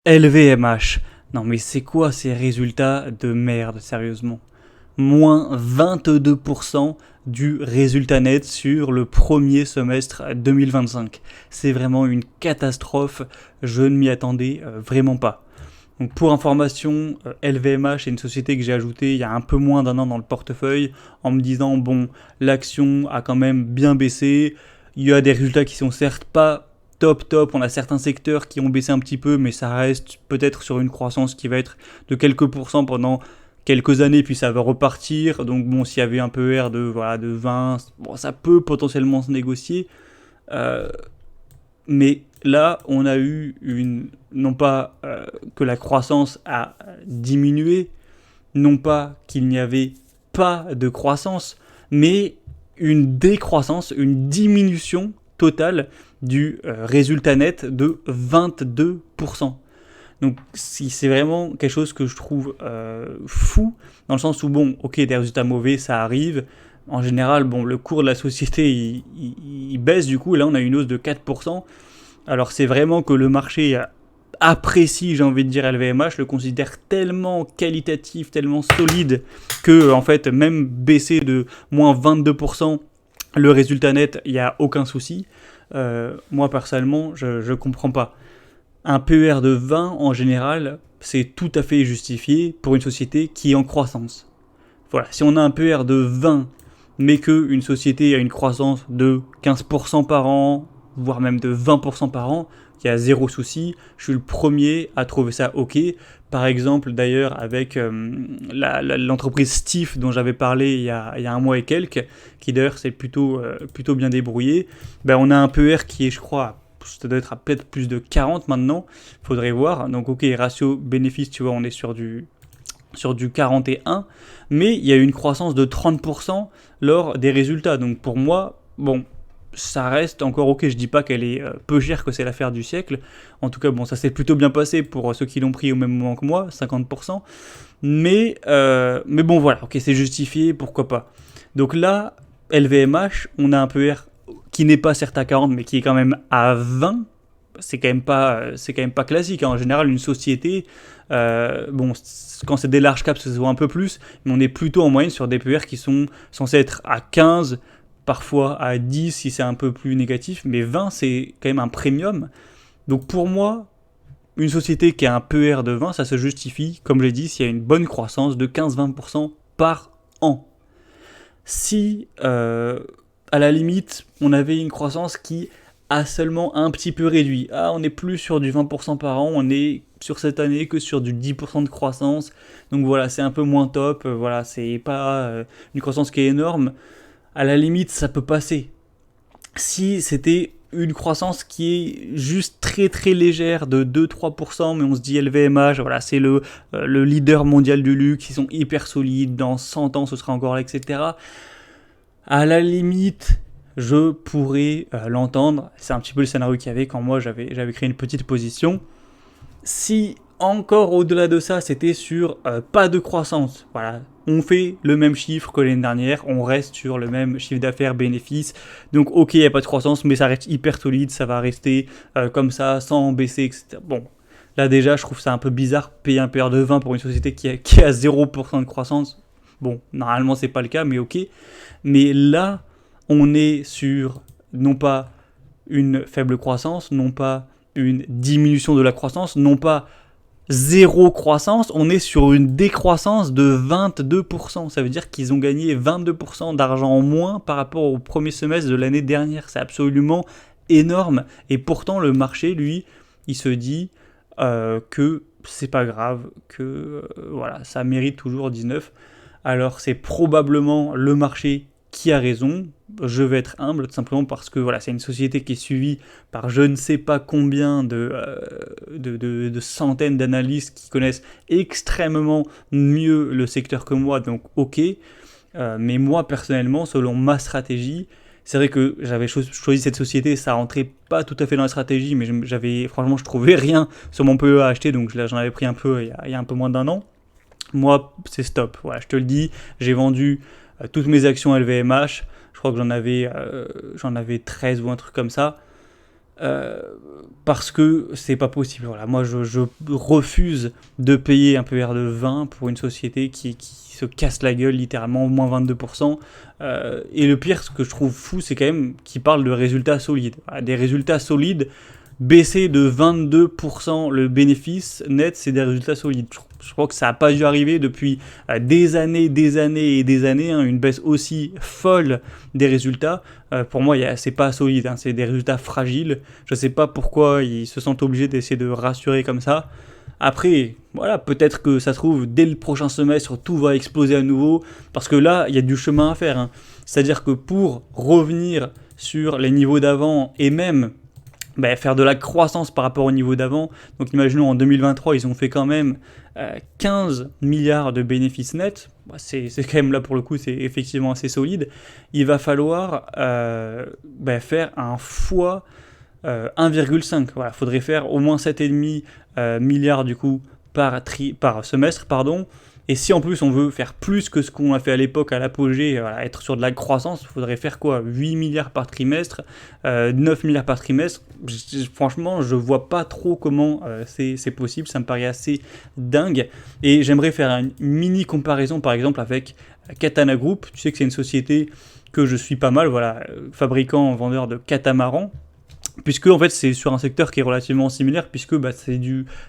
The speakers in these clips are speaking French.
LVMH. Non mais c'est quoi ces résultats de merde, sérieusement? Moins 22% du résultat net sur le premier semestre 2025. C'est vraiment une catastrophe, je ne m'y attendais vraiment pas. Donc pour information, LVMH est une société que j'ai ajoutée il y a un peu moins d'un an dans le portefeuille en me disant bon, l'action a quand même bien baissé, il y a des résultats qui sont certes pas top, on a certains secteurs qui ont baissé un petit peu mais ça reste peut-être sur une croissance qui va être de quelques pourcents pendant quelques années puis ça va repartir. Donc bon, s'il y avait un PER de 20, bon, ça peut potentiellement se négocier. Euh, mais là, on a eu non pas que la croissance a diminué, non pas qu'il n'y avait pas de croissance, mais une décroissance, une diminution totale du résultat net de 22%. Donc c'est vraiment quelque chose que je trouve fou, dans le sens où, bon, ok, des résultats mauvais, ça arrive. En général, bon, le cours de la société, il baisse du coup. Là, on a une hausse de 4%. Alors c'est vraiment que le marché apprécie, j'ai envie de dire, LVMH, le considère tellement qualitatif, tellement solide, que en fait, même baisser de moins 22%, le résultat net, il n'y a aucun souci. Moi, personnellement, je ne comprends pas. Un PER de 20, en général, c'est tout à fait justifié pour une société qui est en croissance. Voilà, si on a un PER de 20, mais qu'une société a une croissance de 15% par an, voire même de 20% par an, il y a zéro souci. Je suis le premier à trouver ça ok. Par exemple, d'ailleurs, avec l'entreprise Stiff dont j'avais parlé il y a un mois et quelques, qui d'ailleurs s'est plutôt bien débrouillé, ben, on a un PER qui est, je crois, ça doit être à peut-être plus de 40 maintenant, faudrait voir. Donc ok, ratio bénéfice, tu vois, on est sur du 41, mais il y a eu une croissance de 30% lors des résultats. Donc pour moi, bon, ça reste encore ok. Je dis pas qu'elle est peu chère, que c'est l'affaire du siècle. En tout cas, bon, ça s'est plutôt bien passé pour ceux qui l'ont pris au même moment que moi, 50%. Mais bon, voilà, ok, c'est justifié, pourquoi pas. Donc là, LVMH, on a un PER qui n'est pas certes à 40, mais qui est quand même à 20. C'est quand même pas classique, hein. En général, une société, bon, quand c'est des large caps, ça se voit un peu plus, mais on est plutôt en moyenne sur des PER qui sont censés être à 15, parfois à 10 si c'est un peu plus négatif, mais 20 c'est quand même un premium. Donc pour moi, une société qui a un PER de 20, ça se justifie, comme je l'ai dit, s'il y a une bonne croissance de 15-20% par an. Si, à la limite, on avait une croissance qui a seulement un petit peu réduit. Ah, on n'est plus sur du 20% par an, on est sur cette année que sur du 10% de croissance. Donc voilà, c'est un peu moins top. Voilà, c'est pas une croissance qui est énorme. À la limite, ça peut passer. Si c'était une croissance qui est juste très très légère de 2-3%, mais on se dit LVMH, voilà, c'est le leader mondial du luxe, ils sont hyper solides, dans 100 ans ce sera encore là, etc. À la limite, je pourrais l'entendre. C'est un petit peu le scénario qu'il y avait quand moi j'avais créé une petite position. Si encore au-delà de ça, c'était sur pas de croissance, voilà, on fait le même chiffre que l'année dernière, on reste sur le même chiffre d'affaires, bénéfice. Donc ok, il n'y a pas de croissance, mais ça reste hyper solide, ça va rester comme ça, sans baisser, etc. Bon, là déjà, je trouve ça un peu bizarre, payer un PR de 20 pour une société qui a 0% de croissance. Bon, normalement, c'est pas le cas, mais ok. Mais là, on est sur non pas une faible croissance, non pas une diminution de la croissance, non pas zéro croissance, on est sur une décroissance de 22%. Ça veut dire qu'ils ont gagné 22% d'argent en moins par rapport au premier semestre de l'année dernière. C'est absolument énorme. Et pourtant, le marché, lui, il se dit que c'est pas grave, que voilà, ça mérite toujours 19. Alors c'est probablement le marché qui a raison. Je vais être humble, tout simplement parce que voilà, c'est une société qui est suivie par je ne sais pas combien de centaines d'analystes qui connaissent extrêmement mieux le secteur que moi, donc ok. Mais moi, personnellement, selon ma stratégie, c'est vrai que j'avais choisi cette société, ça rentrait pas tout à fait dans la stratégie, mais franchement, je trouvais rien sur mon PE à acheter, donc j'en avais pris un peu il y a un peu moins d'un an. Moi, c'est stop. Voilà, je te le dis, j'ai vendu toutes mes actions LVMH. Je crois que j'en avais 13 ou un truc comme ça. euh, parce que c'est pas possible. Voilà, moi je refuse de payer un PER de 20 pour une société qui se casse la gueule littéralement au moins 22%. Et le pire, ce que je trouve fou, c'est quand même qu'ils parlent de résultats solides. Voilà, des résultats solides, baisser de 22% le bénéfice net, c'est des résultats solides. Je crois que ça n'a pas dû arriver depuis des années et des années, hein, une baisse aussi folle des résultats. Pour moi, c'est pas solide, hein, c'est des résultats fragiles. Je ne sais pas pourquoi ils se sentent obligés d'essayer de rassurer comme ça. Après, voilà, peut-être que ça se trouve, dès le prochain semestre, tout va exploser à nouveau, parce que là, il y a du chemin à faire, hein. C'est-à-dire que pour revenir sur les niveaux d'avant, et même faire de la croissance par rapport au niveau d'avant. Donc imaginons en 2023, ils ont fait quand même 15 milliards de bénéfices nets. C'est quand même là pour le coup, c'est effectivement assez solide. Il va falloir faire un fois 1,5. Voilà, faudrait faire au moins 7,5 milliards du coup par semestre, pardon. Et si en plus on veut faire plus que ce qu'on a fait à l'époque à l'apogée, voilà, être sur de la croissance, il faudrait faire quoi, 8 milliards par trimestre, 9 milliards par trimestre. Franchement, je vois pas trop comment c'est possible, ça me paraît assez dingue. Et j'aimerais faire une mini comparaison par exemple avec Katana Group. Tu sais que c'est une société que je suis pas mal, voilà, fabricant, vendeur de catamarans. Puisque en fait c'est sur un secteur qui est relativement similaire, puisque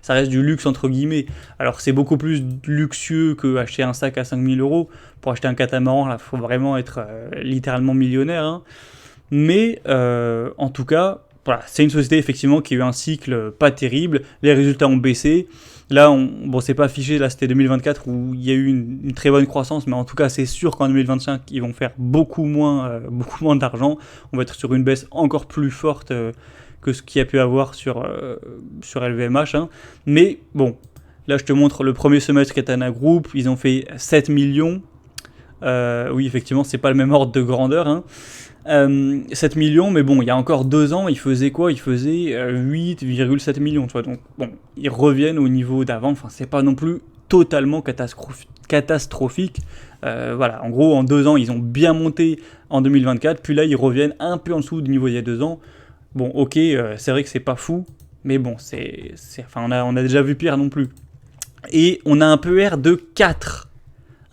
ça reste du luxe entre guillemets. Alors c'est beaucoup plus luxueux que acheter un sac à 5000 euros. Pour acheter un catamaran, là, faut vraiment être littéralement millionnaire, hein. Mais en tout cas, voilà, c'est une société effectivement qui a eu un cycle pas terrible. Les résultats ont baissé. Là, c'est pas affiché, là c'était 2024 où il y a eu une très bonne croissance, mais en tout cas c'est sûr qu'en 2025 ils vont faire beaucoup moins d'argent. On va être sur une baisse encore plus forte que ce qu'il y a pu avoir sur LVMH, hein. Mais bon, là je te montre le premier semestre Katana Group, ils ont fait 7 millions. Oui, effectivement, c'est pas le même ordre de grandeur, hein. 7 millions, mais bon, il y a encore 2 ans, ils faisaient quoi? Ils faisaient 8,7 millions, tu vois. Donc, bon, ils reviennent au niveau d'avant. Enfin, c'est pas non plus totalement catastrophique. Voilà, en gros, en 2 ans, ils ont bien monté en 2024, puis là, ils reviennent un peu en dessous du niveau il y a 2 ans. Bon, ok, c'est vrai que c'est pas fou, mais bon, enfin, on a déjà vu pire non plus. Et on a un PER de 4.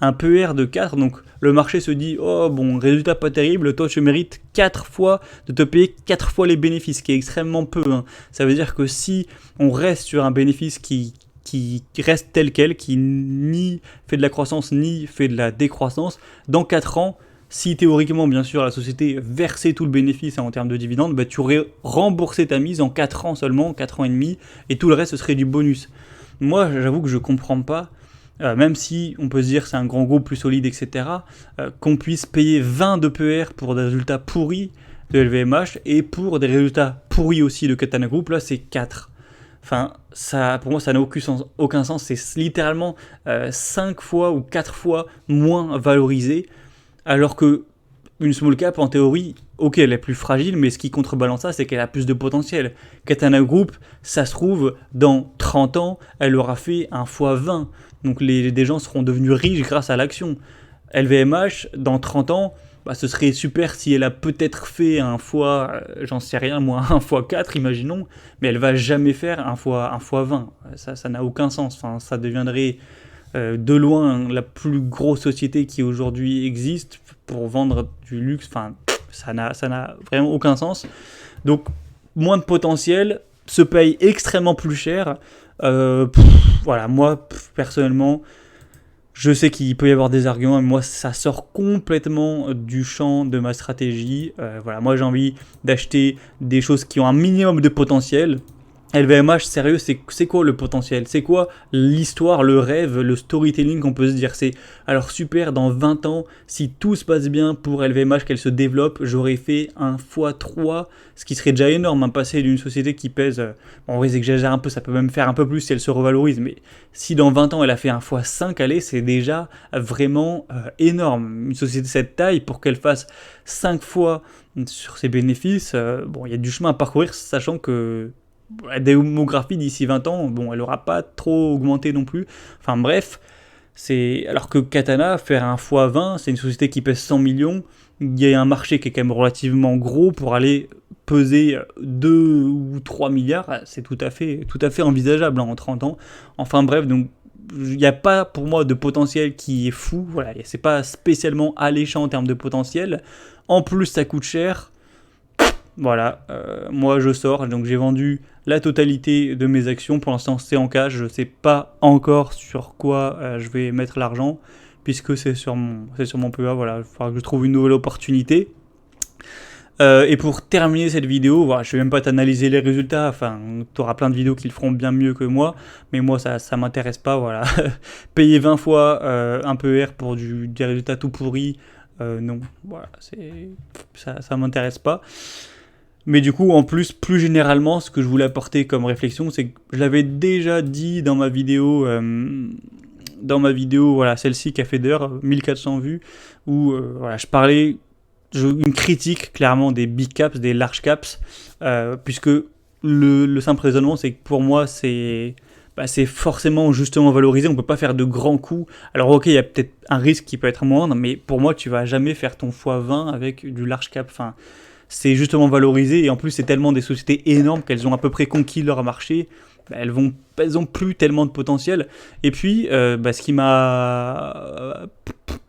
Un PER de 4, donc le marché se dit oh bon, résultat pas terrible, toi tu mérites 4 fois de te payer 4 fois les bénéfices, ce qui est extrêmement peu, hein. Ça veut dire que si on reste sur un bénéfice qui reste tel quel, qui ni fait de la croissance ni fait de la décroissance, dans 4 ans, si théoriquement bien sûr la société versait tout le bénéfice en termes de dividendes, tu aurais remboursé ta mise en 4 ans seulement, 4 ans et demi, et tout le reste ce serait du bonus. Moi j'avoue que je comprends pas. Même si on peut se dire que c'est un grand groupe plus solide, etc., qu'on puisse payer 20 de PER pour des résultats pourris de LVMH et pour des résultats pourris aussi de Katana Group, là c'est 4. Enfin, pour moi ça n'a aucun sens, c'est littéralement 5 fois ou 4 fois moins valorisé, alors que une small cap en théorie, ok, elle est plus fragile, mais ce qui contrebalance ça, c'est qu'elle a plus de potentiel. Katana Group, ça se trouve, dans 30 ans, elle aura fait un x20. Donc des gens seront devenus riches grâce à l'action. LVMH, dans 30 ans, ce serait super si elle a peut-être fait un fois, j'en sais rien moi, un x4, imaginons, mais elle va jamais faire un x20. Ça n'a aucun sens. Enfin, ça deviendrait de loin la plus grosse société qui aujourd'hui existe pour vendre du luxe. Enfin, ça n'a vraiment aucun sens. Donc, moins de potentiel, se paye extrêmement plus cher. Voilà, moi, personnellement, je sais qu'il peut y avoir des arguments, mais moi, ça sort complètement du champ de ma stratégie. Voilà, moi, j'ai envie d'acheter des choses qui ont un minimum de potentiel. LVMH, sérieux, c'est quoi le potentiel? C'est quoi l'histoire, le rêve, le storytelling qu'on peut se dire? C'est alors super, dans 20 ans, si tout se passe bien pour LVMH, qu'elle se développe, j'aurais fait un x3, ce qui serait déjà énorme, hein, passer d'une société qui pèse, en vrai, j'exagère un peu, ça peut même faire un peu plus si elle se revalorise, mais si dans 20 ans elle a fait un x5, allez, c'est déjà vraiment énorme. Une société de cette taille, pour qu'elle fasse 5 fois sur ses bénéfices, il y a du chemin à parcourir, sachant que la démographie d'ici 20 ans, elle n'aura pas trop augmenté non plus. Enfin bref, alors que Katana, faire un x20, c'est une société qui pèse 100 millions, il y a un marché qui est quand même relativement gros pour aller peser 2 ou 3 milliards, c'est tout à fait envisageable en 30 ans. Enfin bref, donc il n'y a pas pour moi de potentiel qui est fou, voilà, c'est pas spécialement alléchant en termes de potentiel. En plus, ça coûte cher. Voilà, moi je sors, donc j'ai vendu la totalité de mes actions. Pour l'instant, c'est en cash, je ne sais pas encore sur quoi je vais mettre l'argent, puisque c'est sur mon PEA. Voilà, il faudra que je trouve une nouvelle opportunité. Et pour terminer cette vidéo, voilà, je ne vais même pas t'analyser les résultats, enfin, tu auras plein de vidéos qui le feront bien mieux que moi, mais moi ça m'intéresse pas, voilà. Payer 20 fois un PER pour des résultats tout pourris, non, voilà, ça m'intéresse pas. Mais du coup, en plus généralement, ce que je voulais apporter comme réflexion, c'est que je l'avais déjà dit dans ma vidéo, voilà, celle-ci qui a fait d'ailleurs 1400 vues, où voilà, je parlais, une critique clairement des big caps, des large caps, puisque le simple raisonnement, c'est que pour moi, c'est forcément justement valorisé. On ne peut pas faire de grands coups. Alors ok, il y a peut-être un risque qui peut être moindre, mais pour moi, tu vas jamais faire ton x20 avec du large cap. Enfin, c'est justement valorisé, et en plus c'est tellement des sociétés énormes qu'elles ont à peu près conquis leur marché. Elles ont plus tellement de potentiel. Et puis ce qui m'a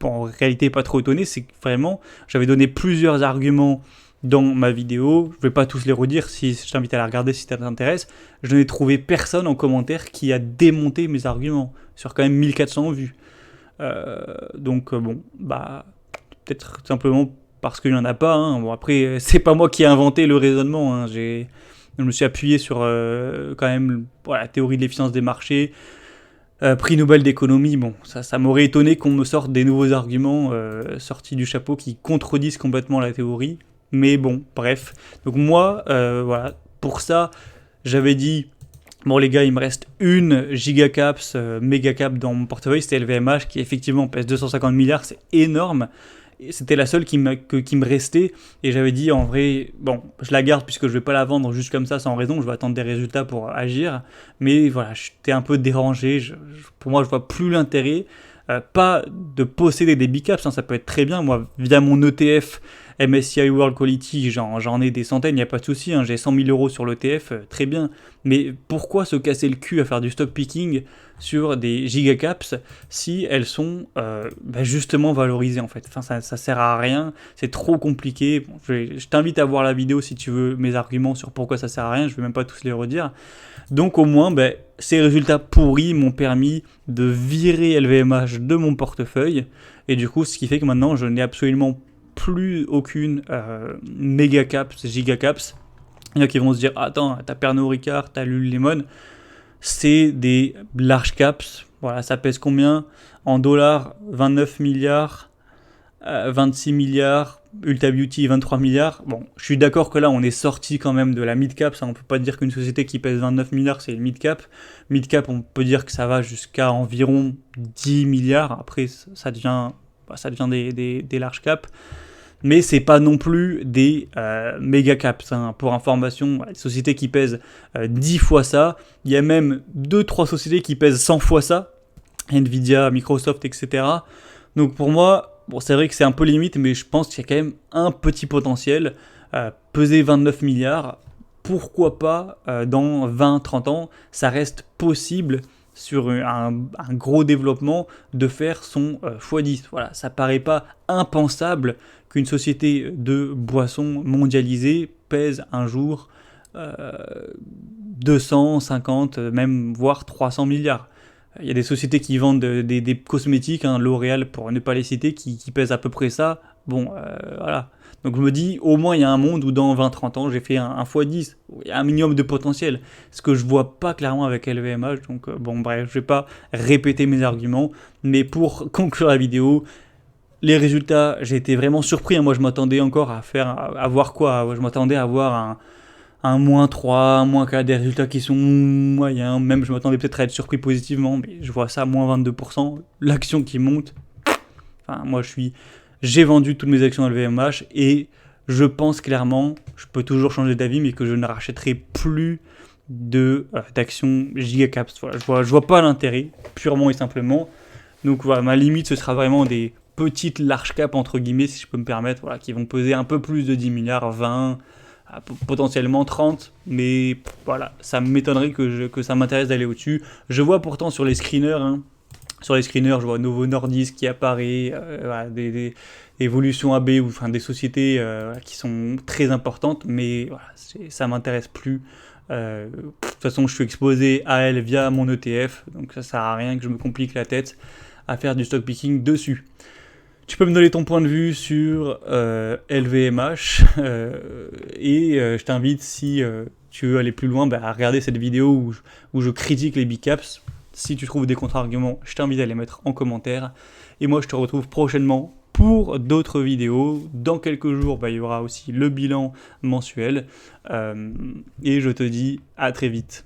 en réalité pas trop étonné, c'est que vraiment j'avais donné plusieurs arguments dans ma vidéo, je vais pas tous les redire, si je t'invite à la regarder si ça t'intéresse. Je n'ai trouvé personne en commentaire qui a démonté mes arguments sur quand même 1400 vues. Donc bon, peut-être simplement parce qu'il n'y en a pas. Hein. Bon, après, c'est pas moi qui ai inventé le raisonnement. Hein. Je me suis appuyé sur quand même la théorie de l'efficience des marchés, prix Nobel d'économie. Bon, ça m'aurait étonné qu'on me sorte des nouveaux arguments sortis du chapeau qui contredisent complètement la théorie. Mais bon, bref. Donc moi, voilà, pour ça, j'avais dit, bon les gars, il me reste une gigacaps, mégacap dans mon portefeuille, c'était LVMH, qui effectivement pèse 250 milliards, c'est énorme. C'était la seule qui me restait, et j'avais dit en vrai, bon, je la garde puisque je vais pas la vendre juste comme ça sans raison, je vais attendre des résultats pour agir, mais voilà, j'étais un peu dérangé, pour moi je vois plus l'intérêt, pas de posséder des big caps, hein, ça peut être très bien, moi via mon ETF MSCI World Quality, j'en ai des centaines, il n'y a pas de souci, hein, j'ai 100 000 euros sur l'ETF, très bien, mais pourquoi se casser le cul à faire du stock picking sur des gigacaps si elles sont justement valorisées en fait. Enfin, ça sert à rien, c'est trop compliqué. Bon, je t'invite à voir la vidéo si tu veux mes arguments sur pourquoi ça sert à rien, je vais même pas tous les redire. Donc au moins, ces résultats pourris m'ont permis de virer LVMH de mon portefeuille, et du coup, ce qui fait que maintenant, je n'ai absolument plus aucune méga caps, giga caps. Il y en a qui vont se dire, attends, t'as Pernod Ricard, t'as Lululemon, c'est des large caps. Voilà, ça pèse combien en dollars? 29 milliards, 26 milliards, Ulta Beauty 23 milliards. Bon, je suis d'accord que là on est sorti quand même de la mid cap, ça, on peut pas dire qu'une société qui pèse 29 milliards c'est une mid cap. Mid cap, on peut dire que ça va jusqu'à environ 10 milliards, après ça devient des large caps. Mais c'est pas non plus des méga caps. Hein. Pour information, des sociétés qui pèsent 10 fois ça, il y a même 2-3 sociétés qui pèsent 100 fois ça, Nvidia, Microsoft, etc. Donc pour moi, bon, c'est vrai que c'est un peu limite, mais je pense qu'il y a quand même un petit potentiel. Peser 29 milliards, pourquoi pas dans 20-30 ans, ça reste possible sur un gros développement de faire son x10. Voilà, ça paraît pas impensable qu'une société de boissons mondialisée pèse un jour 250, même voire 300 milliards. Il y a des sociétés qui vendent des cosmétiques, hein, L'Oréal pour ne pas les citer, qui pèsent à peu près ça. Bon, voilà. Donc je me dis, au moins il y a un monde où dans 20-30 ans, j'ai fait un x10. Il y a un minimum de potentiel. Ce que je vois pas clairement avec LVMH. Donc bon, bref, je vais pas répéter mes arguments. Mais pour conclure la vidéo, les résultats, j'ai été vraiment surpris. Hein. Moi, je m'attendais encore à voir quoi. Je m'attendais à voir un -3, un -4, des résultats qui sont moyens. Même, je m'attendais peut-être à être surpris positivement, mais je vois ça à -22%. L'action qui monte. Enfin, moi, j'ai vendu toutes mes actions LVMH et je pense clairement, je peux toujours changer d'avis, mais que je ne rachèterai plus d'actions gigacaps. Voilà, je vois pas l'intérêt, purement et simplement. Donc voilà, ma limite, ce sera vraiment des petites large cap entre guillemets, si je peux me permettre, voilà, qui vont peser un peu plus de 10 milliards, 20, potentiellement 30, mais voilà, ça m'étonnerait que ça m'intéresse d'aller au-dessus. Je vois pourtant sur les screeners, hein, je vois Novo Nordisk qui apparaît, voilà, des évolutions AB, ou enfin des sociétés voilà, qui sont très importantes, mais voilà, ça m'intéresse plus. De toute façon, je suis exposé à elle via mon ETF, donc ça sert à rien que je me complique la tête à faire du stock picking dessus. Tu peux me donner ton point de vue sur LVMH et je t'invite, si tu veux aller plus loin, à regarder cette vidéo où je critique les big caps. Si tu trouves des contre-arguments, je t'invite à les mettre en commentaire. Et moi, je te retrouve prochainement pour d'autres vidéos. Dans quelques jours, il y aura aussi le bilan mensuel. Et je te dis à très vite.